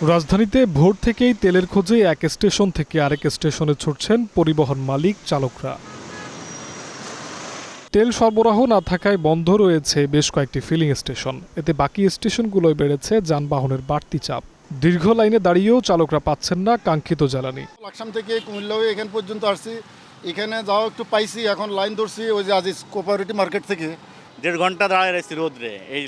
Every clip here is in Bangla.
রাজধানীতে ভোর থেকেই তেলের খোঁজে এক স্টেশন থেকে আরেক স্টেশনে ছুটছেন পরিবহন মালিক চালকরা। তেল সরবরাহ না থাকায় বন্ধ রয়েছে বেশ কয়েকটি ফিলিং স্টেশন। এতে বাকি স্টেশনগুলোয় বেড়েছে যানবাহনের বাড়তি চাপ। দীর্ঘ লাইনে দাঁড়িয়েও চালকরা পাচ্ছেন না কাঙ্ক্ষিত জ্বালানি। লাকসাম থেকে কুমিল্লা হয়ে এখান পর্যন্ত আসছি, এখানে যাও একটু পাইছি, এখন লাইন ধরছি ওই যে আজিজ কোপারেটিভ মার্কেট থেকে। 1.5 ঘন্টা দাঁড়িয়ে রয়েছি রোদ্রে এই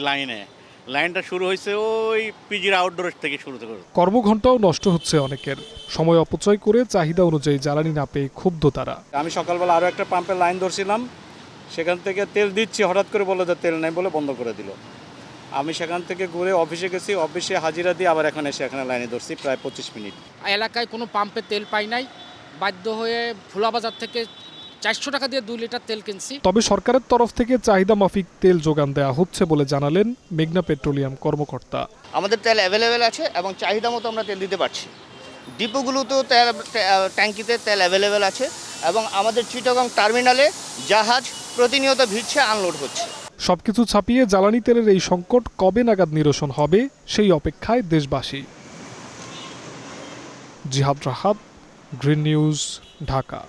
লাইনটা শুরু হয়েছে ওই পিজির আউটডোর থেকে শুরু করে। কর্মঘণ্টাও নষ্ট হচ্ছে অনেকের। সময় অপচয় করে চাহিদা অনুযায়ী জ্বালানি না পেয়ে ক্ষুব্ধ তারা। আমি সকালবেলা আরও একটা পাম্পের লাইন ধরছিলাম, সেখান থেকে তেল দিচ্ছি, হঠাৎ করে বললো যে তেল নেই বলে বন্ধ করে দিল। আমি সেখান থেকে ঘুরে অফিসে গেছি, অফিসে হাজিরা দিয়ে আবার এখন এসে এখানে লাইনে ধরছি প্রায় 25 মিনিট। এলাকায় কোনো পাম্পে তেল পাই নাই, বাধ্য হয়ে ভোলাবাজার থেকে 400 টাকা দিয়ে 2 লিটার তেল কিনছি। তবে সরকারের তরফ থেকে চাহিদা মাফিক তেল যোগান দেওয়া হচ্ছে বলে জানালেন মেঘনা পেট্রোলিয়াম কর্মকর্তা। আমাদের তেল অ্যাভেলেবেল আছে এবং চাহিদা মতো আমরা তেল দিতে পারছি। ডিপোগুলোতেও ট্যাঙ্কিতে তেল অ্যাভেলেবেল আছে এবং আমাদের চিটাগং টার্মিনালে জাহাজ প্রতিনিয়ত ভিড়ছে, আনলোড হচ্ছে। সবকিছু ছাপিয়ে জ্বালানি তেলের এই সংকট কবে নাগাদ নিরসন হবে সেই অপেক্ষায় দেশবাসী। জিহাদ রাহাত, গ্রিন নিউজ, ঢাকা।